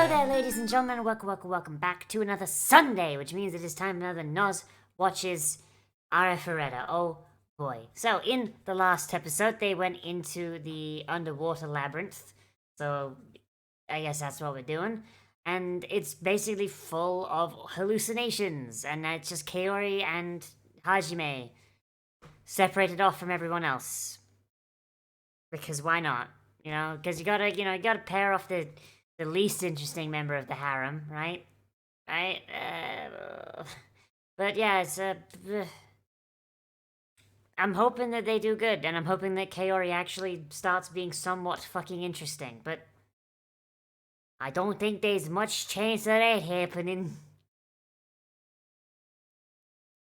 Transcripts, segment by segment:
Hello there, ladies and gentlemen. Welcome back to another Sunday, which means it is time another Nozz watches Arifureta. Oh boy. So, in the last episode, they went into the underwater labyrinth. So, I guess that's what we're doing. And it's basically full of hallucinations. And it's just Kaori and Hajime separated off from everyone else. Because why not? Because you gotta pair off the least interesting member of the harem, right? Right? But yeah, I'm hoping that they do good, and I'm hoping that Kaori actually starts being somewhat fucking interesting, but I don't think there's much chance of that happening.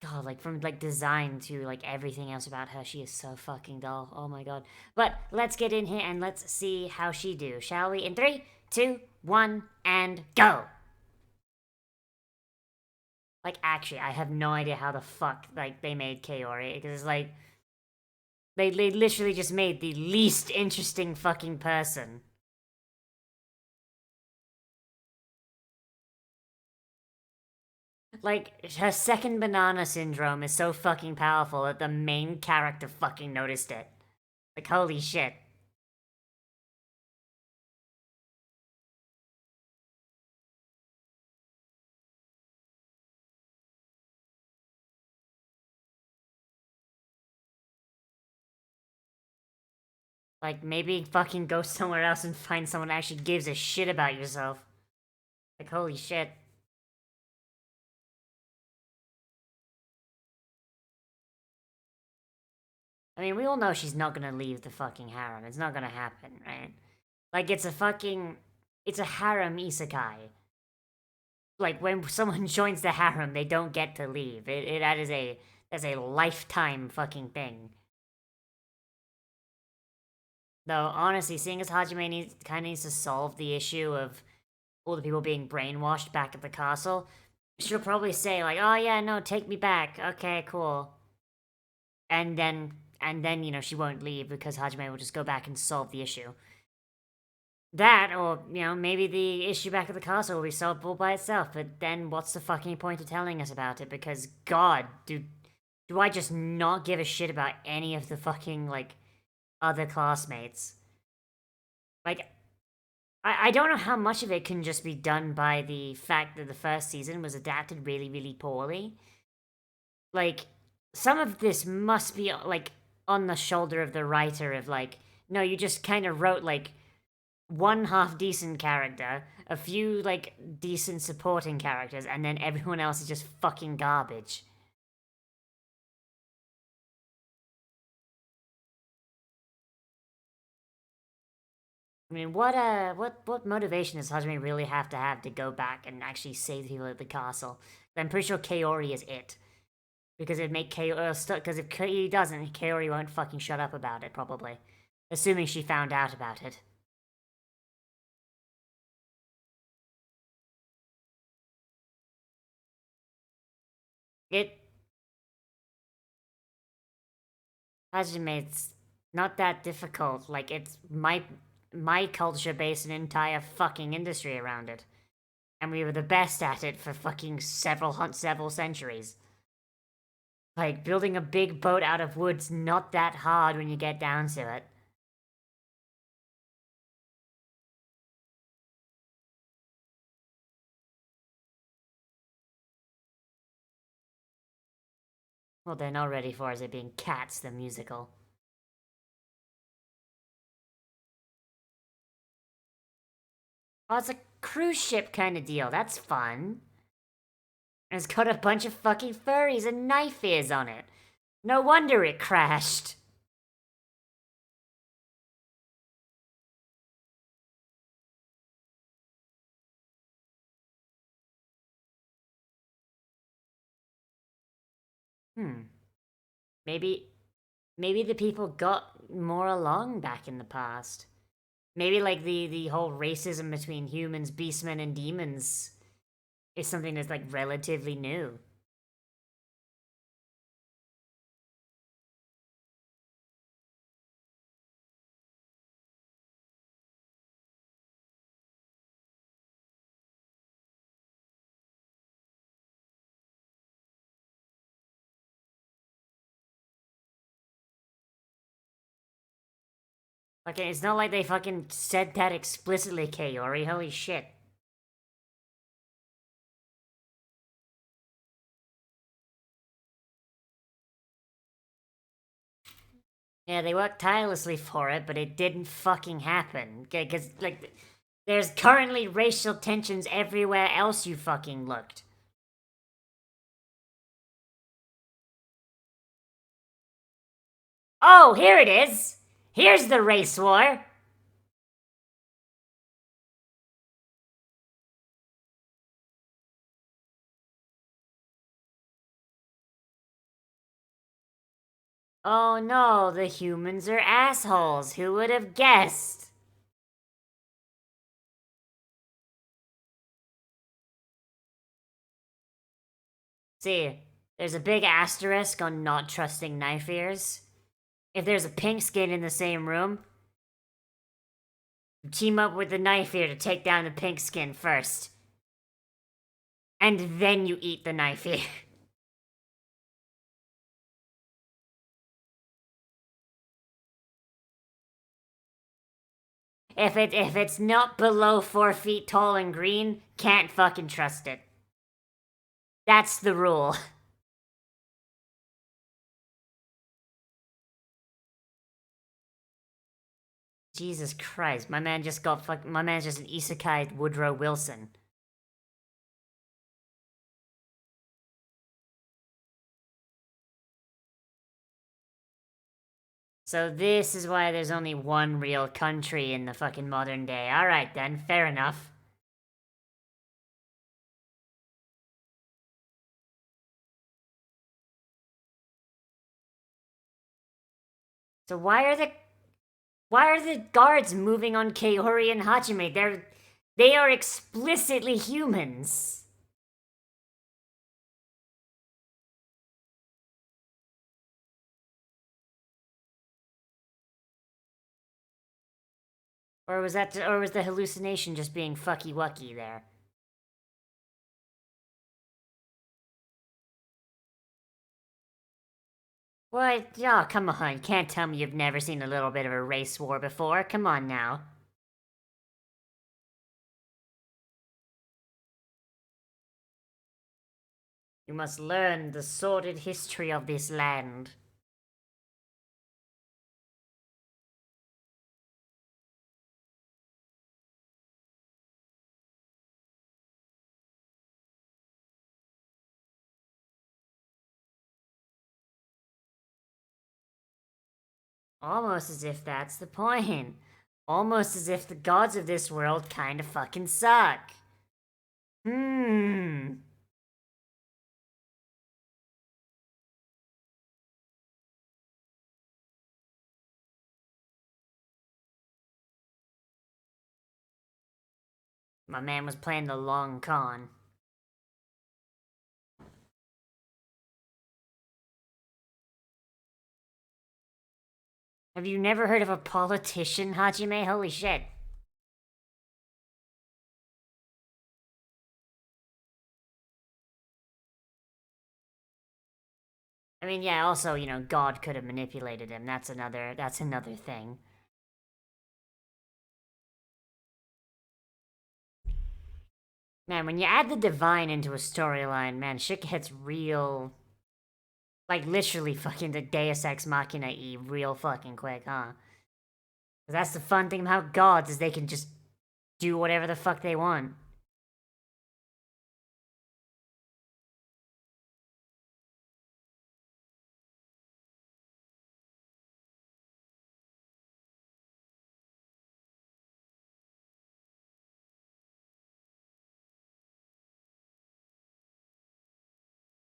God, from design to everything else about her, she is so fucking dull. Oh my god. But let's get in here and let's see how she do, shall we? In 3, 2, 1, and go! Actually, I have no idea how the fuck, they made Kaori, because, they literally just made the least interesting fucking person. Her second banana syndrome is so fucking powerful that the main character fucking noticed it. Holy shit. Maybe fucking go somewhere else and find someone that actually gives a shit about yourself. Holy shit. I mean, we all know she's not gonna leave the fucking harem. It's not gonna happen, right? It's a harem isekai. When someone joins the harem, they don't get to leave. That's a lifetime fucking thing. Though, honestly, seeing as Hajime kind of needs to solve the issue of all the people being brainwashed back at the castle, she'll probably say, oh yeah, no, take me back. Okay, cool. And then, she won't leave because Hajime will just go back and solve the issue. That, or, maybe the issue back at the castle will be solved all by itself, but then what's the fucking point of telling us about it? Because, God, do I just not give a shit about any of the fucking, other classmates? I don't know how much of it can just be done by the fact that the first season was adapted really, really poorly. Some of this must be, on the shoulder of the writer of, no, you just kind of wrote, one half-decent character, a few, decent supporting characters, and then everyone else is just fucking garbage. I mean, what motivation does Hajime really have to go back and actually save the people at the castle? I'm pretty sure Kaori is it. Because it'd make Kaori, because if he doesn't, Kaori won't fucking shut up about it, probably. Assuming she found out about it. Hajime's not that difficult. It's my culture based an entire fucking industry around it. And we were the best at it for fucking several centuries. Building a big boat out of wood's not that hard when you get down to it. What they're not ready for is it being Cats the musical. Oh, it's a cruise ship kind of deal. That's fun. And it's got a bunch of fucking furries and knife ears on it. No wonder it crashed. Hmm. Maybe maybe the people got more along back in the past. Maybe the whole racism between humans, beastmen, and demons is something that's relatively new. Fucking, it's not like they fucking said that explicitly, Kaori. Holy shit. Yeah, they worked tirelessly for it, but it didn't fucking happen. Because, like, there's currently racial tensions everywhere else you fucking looked. Oh, here it is! Here's the race war! Oh no, the humans are assholes. Who would have guessed? See, there's a big asterisk on not trusting knife ears. If there's a pink skin in the same room, team up with the knife ear to take down the pink skin first. And then you eat the knife ear. If it's not below 4 feet tall and green, can't fucking trust it. That's the rule. Jesus Christ, my man just got my man's just an isekai Woodrow Wilson. So this is why there's only one real country in the fucking modern day. Alright then, fair enough. So why are the guards moving on Kaori and Hajime? They are explicitly humans. Or was the hallucination just being fucky wucky there? What? Oh, come on. Can't tell me you've never seen a little bit of a race war before. Come on now. You must learn the sordid history of this land. Almost as if that's the point. Almost as if the gods of this world kinda fucking suck. Hmm. My man was playing the long con. Have you never heard of a politician, Hajime? Holy shit. I mean, yeah, also, God could have manipulated him. That's another thing. Man, when you add the divine into a storyline, man, shit gets real. Like, literally fucking the Deus Ex Machina E real fucking quick, huh? 'Cause that's the fun thing about gods, is they can just do whatever the fuck they want.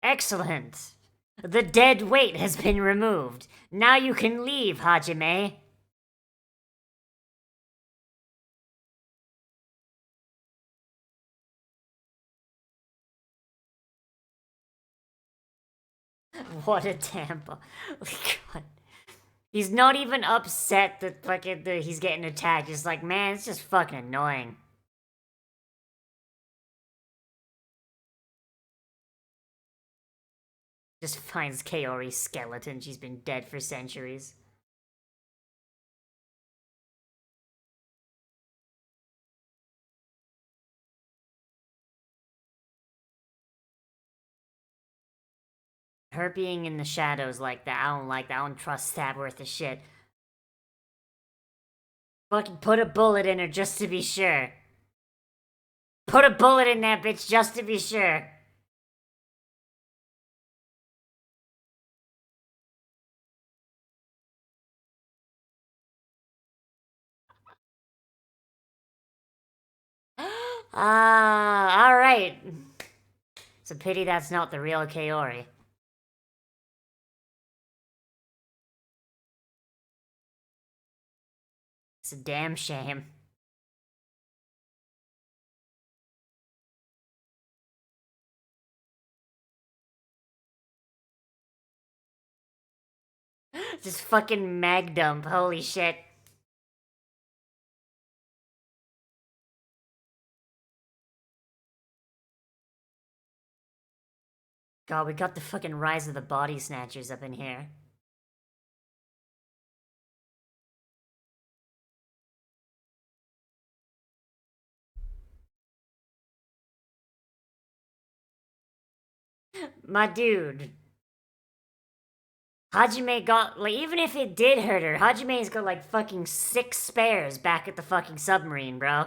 Excellent! The dead weight has been removed. Now you can leave, Hajime. What a tampa. God. He's not even upset that fucking he's getting attacked. He's like, man, it's just fucking annoying. Just finds Kaori's skeleton. She's been dead for centuries. her being in the shadows like that, I don't like that. I don't trust that worth of shit. Fucking put a bullet in her just to be sure. Put a bullet in that bitch just to be sure. Alright. It's a pity that's not the real Kaori. It's a damn shame. Just fucking mag dump, holy shit. God, we got the fucking rise of the body snatchers up in here. My dude. Hajime got, like, even if it did hurt her, Hajime's got, like, fucking 6 spares back at the fucking submarine, bro.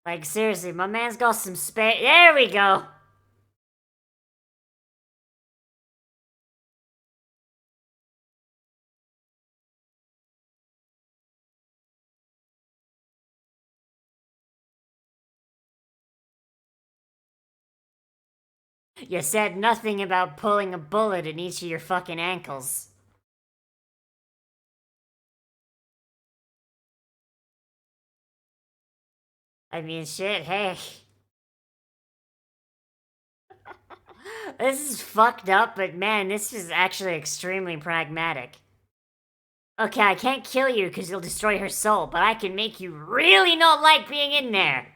Like, seriously, my man's got some spare. There we go! You said nothing about pulling a bullet in each of your fucking ankles. I mean, shit, hey. This is fucked up, but man, this is actually extremely pragmatic. Okay, I can't kill you because you'll destroy her soul, but I can make you really not like being in there.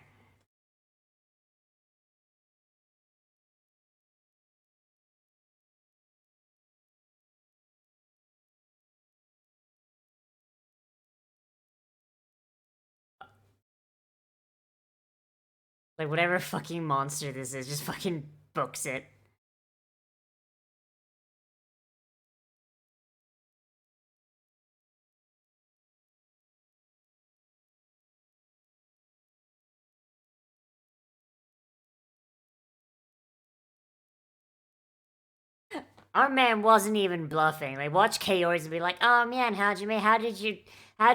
Like, whatever fucking monster this is, just fucking books it. Our man wasn't even bluffing. Like, watch Kaori's and be like, "Oh man, Hajime, how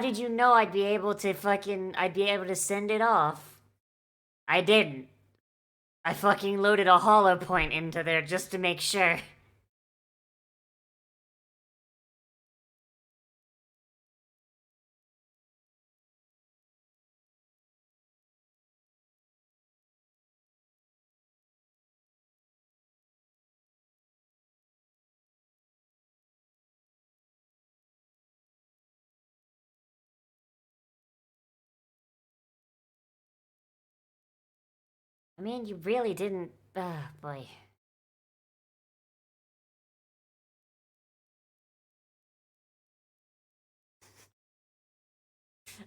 did you know I'd be able to send it off? I didn't. I fucking loaded a hollow point into there just to make sure." I mean, you really didn't. Ah, boy.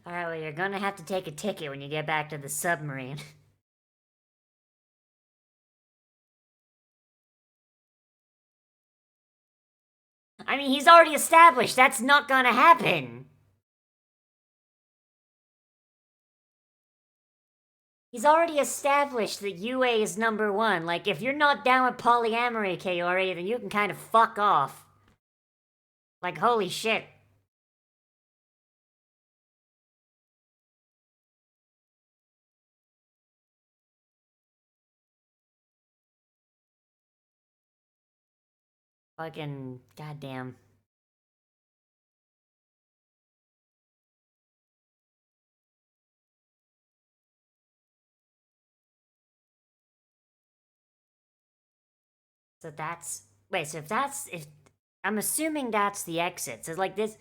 Alright, well, you're gonna have to take a ticket when you get back to the submarine. I mean, he's already established that's not gonna happen. He's already established that UA is number 1. Like, if you're not down with polyamory, Kaori, then you can kind of fuck off. Like, holy shit. Fucking goddamn. So that's wait. So if I'm assuming that's the exit. So like this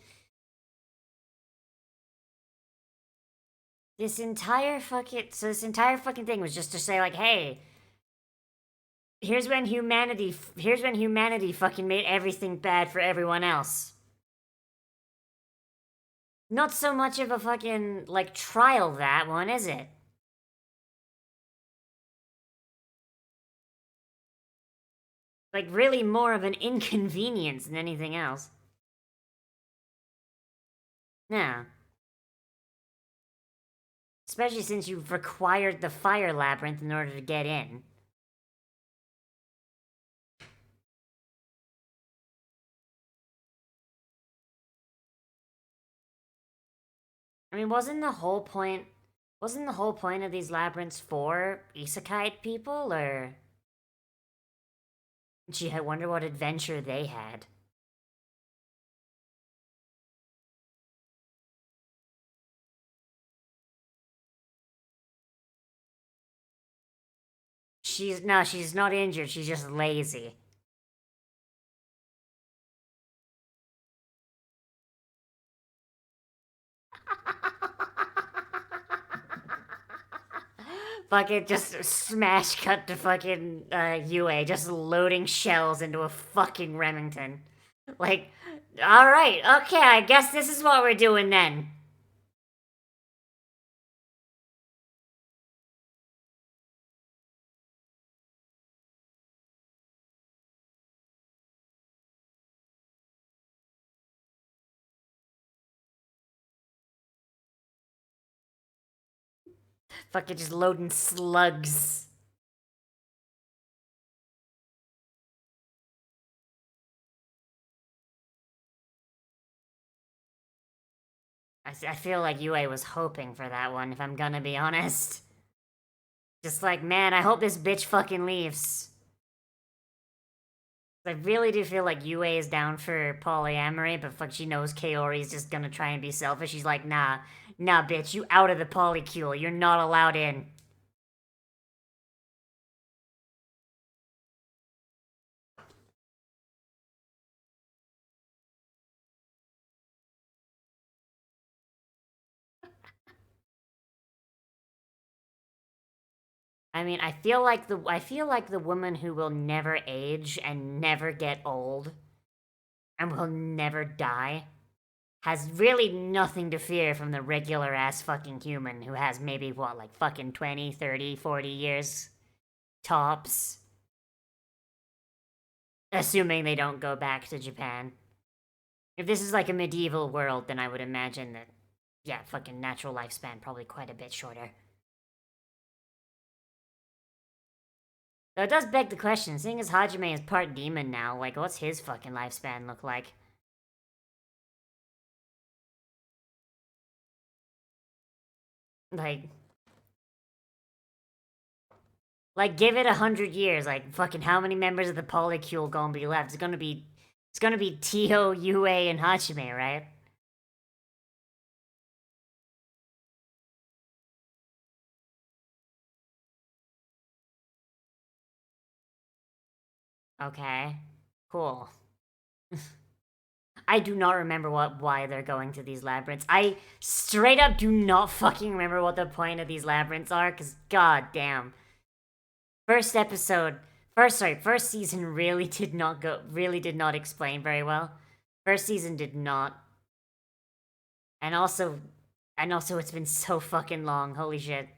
entire fucking thing was just to say like, hey, here's when humanity fucking made everything bad for everyone else. Not so much of a fucking like trial, that one, is it? Like, really more of an inconvenience than anything else. Yeah. Especially since you've required the fire labyrinth in order to get in. I mean, wasn't the whole point of these labyrinths for isekai people, or... Gee, I wonder what adventure they had. She's not injured, she's just lazy. Fucking just smash cut to fucking UA just loading shells into a fucking Remington. Like, alright, okay, I guess this is what we're doing then. Fucking just loading slugs. I feel like UA was hoping for that one, if I'm gonna be honest. Just like, man, I hope this bitch fucking leaves. I really do feel like UA is down for polyamory, but fuck, she knows Kaori's just gonna try and be selfish. She's like, nah, bitch, you out of the polycule. You're not allowed in. I mean, I feel like the woman who will never age and never get old and will never die has really nothing to fear from the regular ass fucking human who has maybe what, like fucking 20, 30, 40 years tops. Assuming they don't go back to Japan. If this is like a medieval world, then I would imagine that, yeah, fucking natural lifespan probably quite a bit shorter. Though it does beg the question, seeing as Hajime is part demon now, like, what's his fucking lifespan look like? Like, give it 100 years, like, fucking how many members of the Polycule gonna be left? It's gonna be Tio, Yue, and Hajime, right? Okay. Cool. I do not remember why they're going to these labyrinths. I straight up do not fucking remember what the point of these labyrinths are, because god damn. First episode, first season really did not explain very well. First season did not. And also it's been so fucking long, holy shit.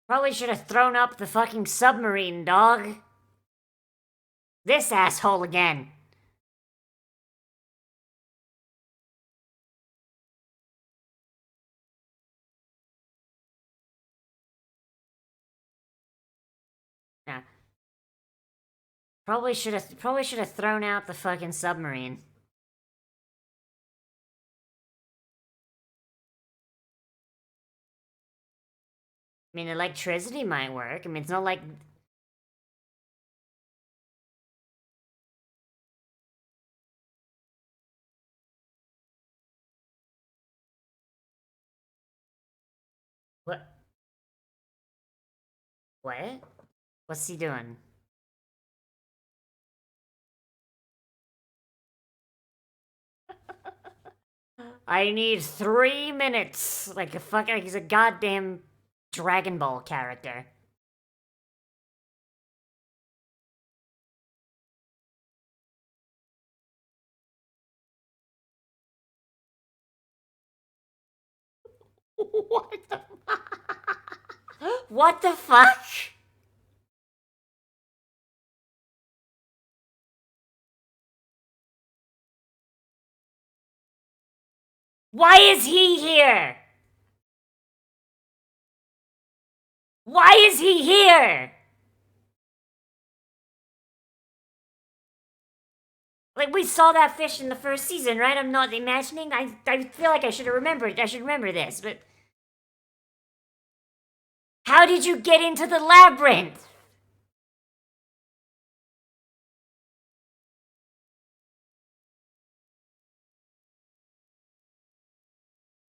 Probably should have thrown up the fucking submarine, dog. This asshole again. Nah. Probably should have thrown out the fucking submarine. I mean, electricity might work. I mean, it's not like... What? What? What's he doing? I need 3 minutes. Like a fucking... He's a goddamn Dragon Ball character. What the What the fuck? Why is he here? Why is he here? Like, we saw that fish in the first season, right? I'm not imagining. I feel like I should have remembered. I should remember this, but. How did you get into the labyrinth?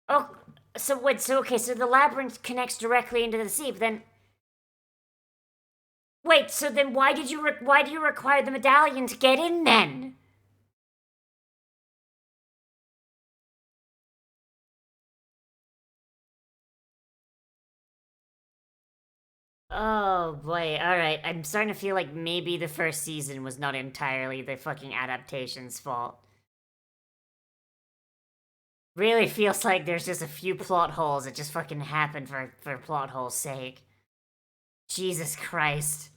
Oh, so what? So, okay, so the labyrinth connects directly into the sea, but then. Wait, so then why do you require the medallion to get in then? Oh boy, alright. I'm starting to feel like maybe the first season was not entirely the fucking adaptation's fault. Really feels like there's just a few plot holes that just fucking happened for plot holes' sake. Jesus Christ.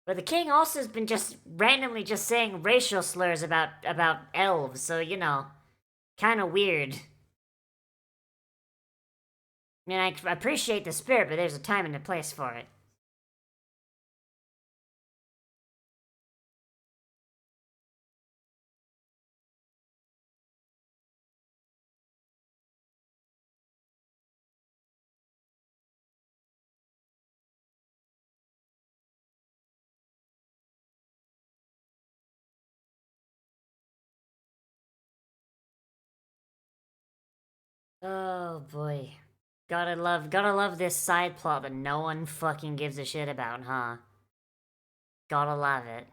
But the king also has been just randomly just saying racial slurs about elves, so you know, kind of weird. I mean, I appreciate the spirit, but there's a time and a place for it. Oh boy. Gotta love this side plot that no one fucking gives a shit about, huh? Gotta love it.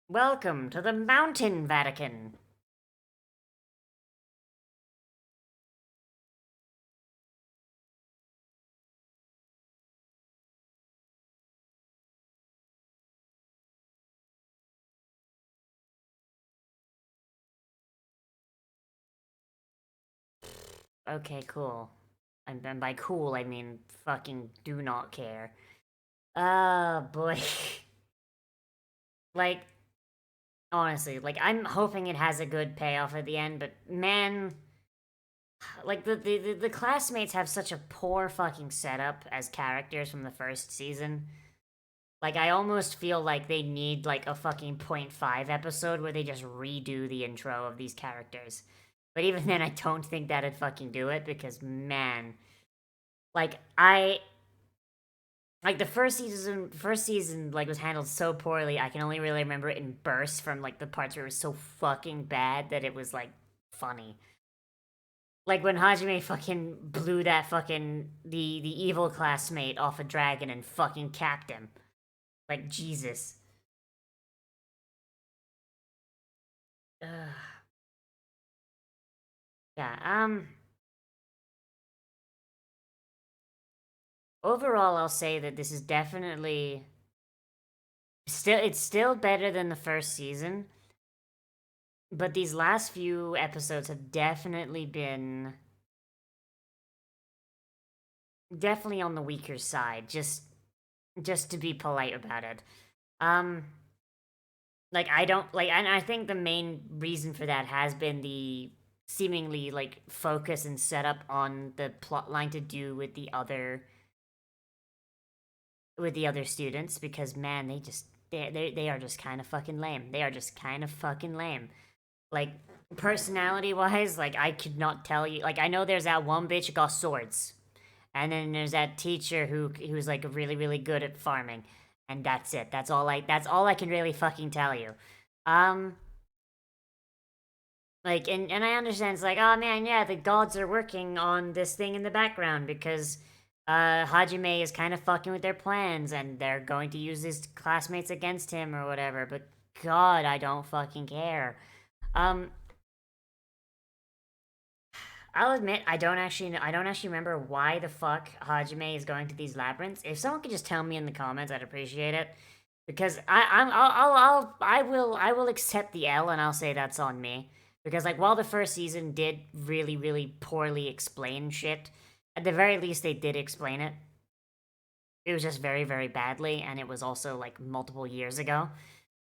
Welcome to the Mountain Vatican. Okay, cool. And by cool, I mean fucking do not care. Oh boy. Like, honestly, like, I'm hoping it has a good payoff at the end, but man, like, the classmates have such a poor fucking setup as characters from the first season. Like, I almost feel like they need, like, a fucking .5 episode where they just redo the intro of these characters. But even then, I don't think that'd fucking do it, because, man, like, like, the first season, like, was handled so poorly, I can only really remember it in bursts from, like, the parts where it was so fucking bad that it was, like, funny. Like, when Hajime fucking blew that fucking, the evil classmate off a dragon and fucking capped him. Like, Jesus. Ugh. Yeah, overall, I'll say that this is definitely it's still better than the first season, but these last few episodes have definitely on the weaker side, just to be polite about it. Um like I don't like and I think the main reason for that has been the seemingly like focus and setup on the plot line to do with the other students because man, they are just kind of fucking lame. They are just kind of fucking lame. Like personality wise, like I could not tell you. Like I know there's that one bitch who got swords, and then there's that teacher who's like really good at farming, and that's it. That's all I can really fucking tell you. Um, like and I understand it's like oh man yeah the gods are working on this thing in the background because Hajime is kind of fucking with their plans and they're going to use his classmates against him or whatever, but God, I don't fucking care. Um, I'll admit I don't actually remember why the fuck Hajime is going to these labyrinths. If someone could just tell me in the comments, I'd appreciate it. Because I will accept the L and I'll say that's on me. Because like while the first season did really, really poorly explain shit, at the very least they did explain it. It was just very, very badly, and it was also like multiple years ago.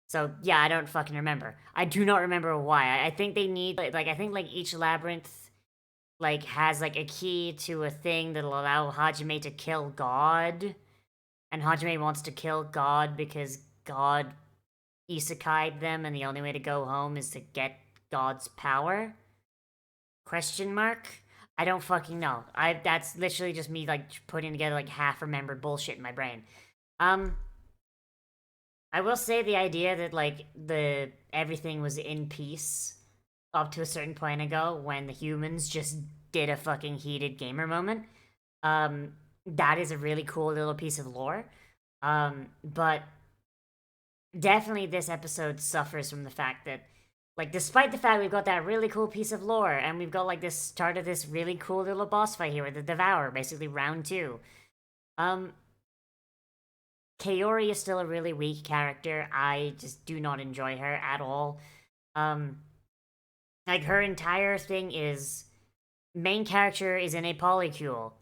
So yeah, I don't fucking remember. I do not remember why. I think they need like I think like each labyrinth like has like a key to a thing that'll allow Hajime to kill God. And Hajime wants to kill God because God isekai'd them and the only way to go home is to get God's power? Question mark? I don't fucking know. That's literally just me like putting together like half remembered bullshit in my brain. I will say the idea that like the everything was in peace up to a certain point ago when the humans just did a fucking heated gamer moment. That is a really cool little piece of lore. But definitely this episode suffers from the fact that like despite the fact we've got that really cool piece of lore and we've got like this start of this really cool little boss fight here with the Devourer, basically round 2. Kaori is still a really weak character. I just do not enjoy her at all. Like her entire thing is main character is in a polycule.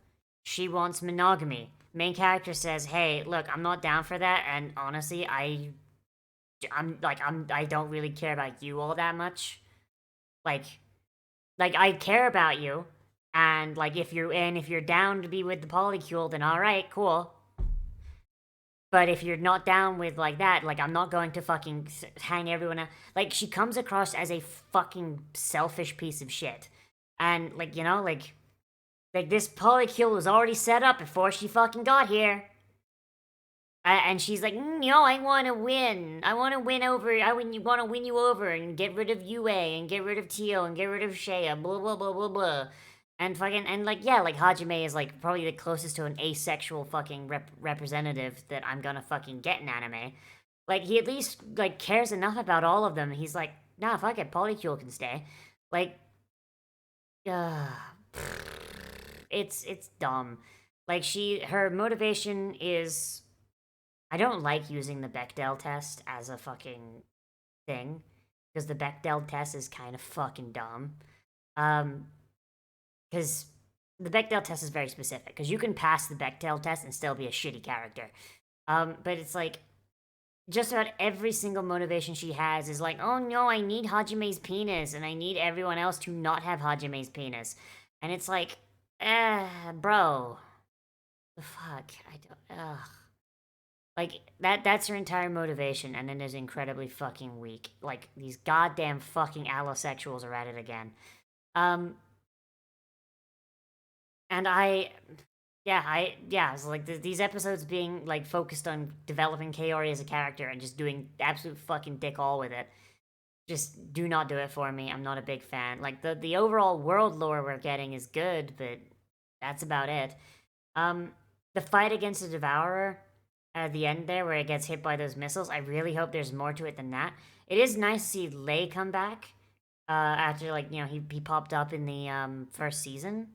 She wants monogamy. Main character says, "Hey, look, I'm not down for that, and honestly, I don't really care about you all that much. Like I care about you, and like if you're down to be with the polycule, then all right, cool. But if you're not down with like that, like I'm not going to fucking hang everyone out." Like she comes across as a fucking selfish piece of shit, and like like this polycule was already set up before she fucking got here. And she's like, I want to win. I want to win over. Want to win you over and get rid of Yue and get rid of Tio and get rid of Shea. Blah blah blah blah blah. And fucking like yeah, like Hajime is like probably the closest to an asexual fucking representative that I'm gonna fucking get in anime. Like he at least like cares enough about all of them. He's like, nah, fuck it, Polycule can stay. Like, uh, it's dumb. Like her motivation is I don't like using the Bechdel test as a fucking thing because the Bechdel test is kind of fucking dumb. Because the Bechdel test is very specific because you can pass the Bechdel test and still be a shitty character. But it's like just about every single motivation she has is like, oh no, I need Hajime's penis and I need everyone else to not have Hajime's penis. And it's like, bro, the fuck, I don't, ugh. Like, that's her entire motivation, and it is incredibly fucking weak. Like, these goddamn fucking allosexuals are at it again. And it's like these episodes being, like, focused on developing Kaori as a character and just doing absolute fucking dick all with it. Just do not do it for me. I'm not a big fan. Like, the overall world lore we're getting is good, but that's about it. The fight against the Devourer at the end there where it gets hit by those missiles, I really hope there's more to it than that. It is nice to see Lei come back after like he popped up in the first season.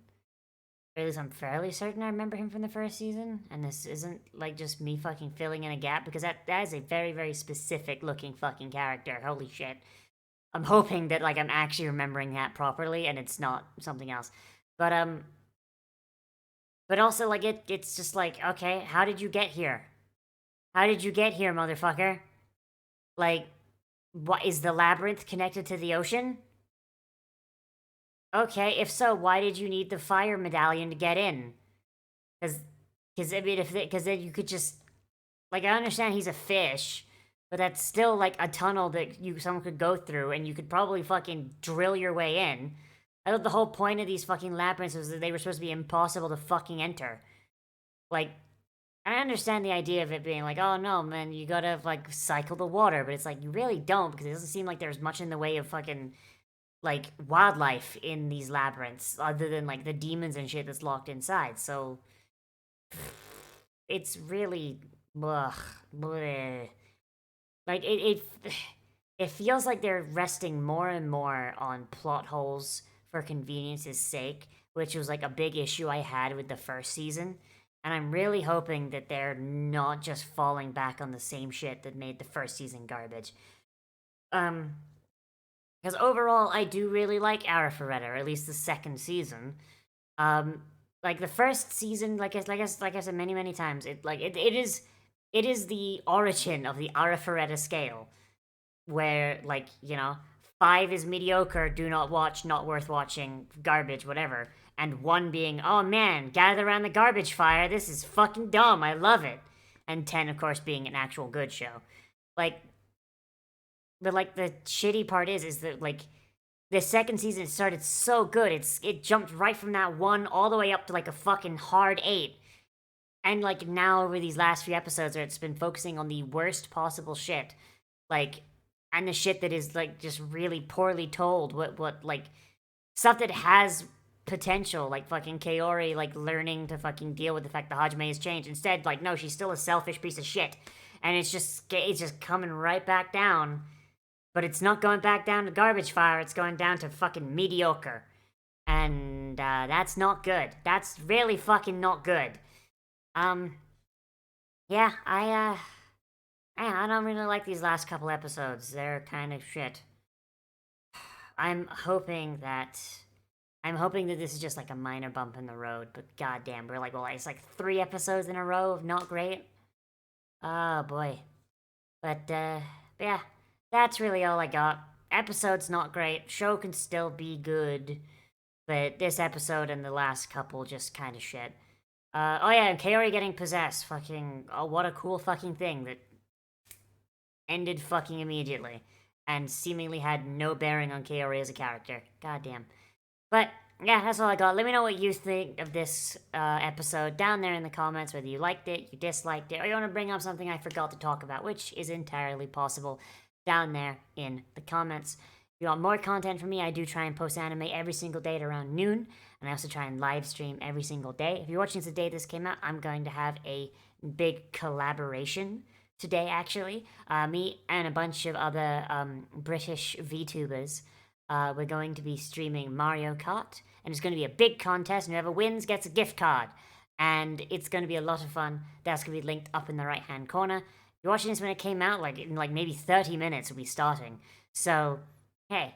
Or at least I'm fairly certain I remember him from the first season, and this isn't like just me fucking filling in a gap because that is a very, very specific looking fucking character. Holy shit. I'm hoping that like I'm actually remembering that properly and it's not something else. But also like it's just like, okay, how did you get here? How did you get here, motherfucker? Like, what is the labyrinth connected to the ocean? Okay, if so, why did you need the fire medallion to get in? Because I mean, because then you could just like I understand he's a fish, but that's still like a tunnel that someone could go through, and you could probably fucking drill your way in. I thought the whole point of these fucking labyrinths was that they were supposed to be impossible to fucking enter. Like, I understand the idea of it being like, oh no, man, you gotta like cycle the water, but it's like you really don't because it doesn't seem like there's much in the way of fucking like wildlife in these labyrinths other than like the demons and shit that's locked inside. So it's really ugh, bleh. Like it feels like they're resting more and more on plot holes for convenience's sake, which was like a big issue I had with the first season. And I'm really hoping that they're not just falling back on the same shit that made the first season garbage. Because overall, I do really like Arifureta, or at least the second season. Like the first season, like I said many times, it is the origin of the Arifureta scale, where like 5 is mediocre, do not watch, not worth watching, garbage, whatever, and 1 being, oh man, gather around the garbage fire, this is fucking dumb, I love it, and 10 of course being an actual good show. Like, but like the shitty part is that like the second season started so good. It jumped right from that 1 all the way up to like a fucking hard 8. And like now over these last few episodes where it's been focusing on the worst possible shit. Like, and the shit that is like just really poorly told. What like stuff that has potential, like fucking Kaori like learning to fucking deal with the fact that Hajime has changed. Instead, like, no, she's still a selfish piece of shit. And it's just coming right back down. But it's not going back down to garbage fire, it's going down to fucking mediocre. And, that's not good. That's really fucking not good. Yeah, I don't really like these last couple episodes. They're kind of shit. I'm hoping that this is just like a minor bump in the road, but goddamn, we're like, well, it's like 3 episodes in a row of not great. Oh, boy. But, yeah. That's really all I got. Episode's not great. Show can still be good. But this episode and the last couple just kind of shit. Oh yeah, Kaori getting possessed. Fucking, oh, what a cool fucking thing that ended fucking immediately. And seemingly had no bearing on Kaori as a character. Goddamn. But, yeah, that's all I got. Let me know what you think of this episode down there in the comments, whether you liked it, you disliked it, or you want to bring up something I forgot to talk about, which is entirely possible. Down there in the comments. If you want more content from me, I do try and post anime every single day at around noon, and I also try and live stream every single day. If you're watching the day this came out, I'm going to have a big collaboration today, actually. Me and a bunch of other British VTubers. We're going to be streaming Mario Kart, and it's going to be a big contest, and whoever wins gets a gift card. And it's going to be a lot of fun. That's going to be linked up in the right-hand corner. You're watching this when it came out, like, in, like, maybe 30 minutes we'll be starting. So, hey,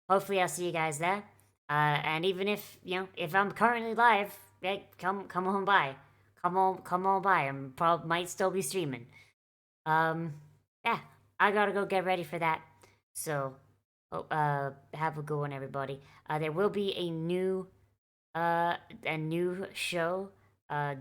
hopefully I'll see you guys there. And even if, if I'm currently live, hey, come on by. Come on by. Might still be streaming. Yeah, I gotta go get ready for that. So, have a good one, everybody. There will be a new show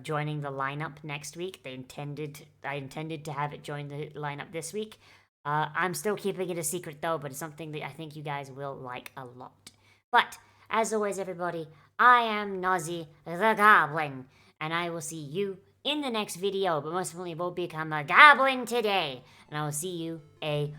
joining the lineup next week. I intended to have it join the lineup this week. I'm still keeping it a secret though, but it's something that I think you guys will like a lot. But, as always, everybody, I am Nozz the Goblin, and I will see you in the next video, but most importantly, will become a goblin today, and I will see you a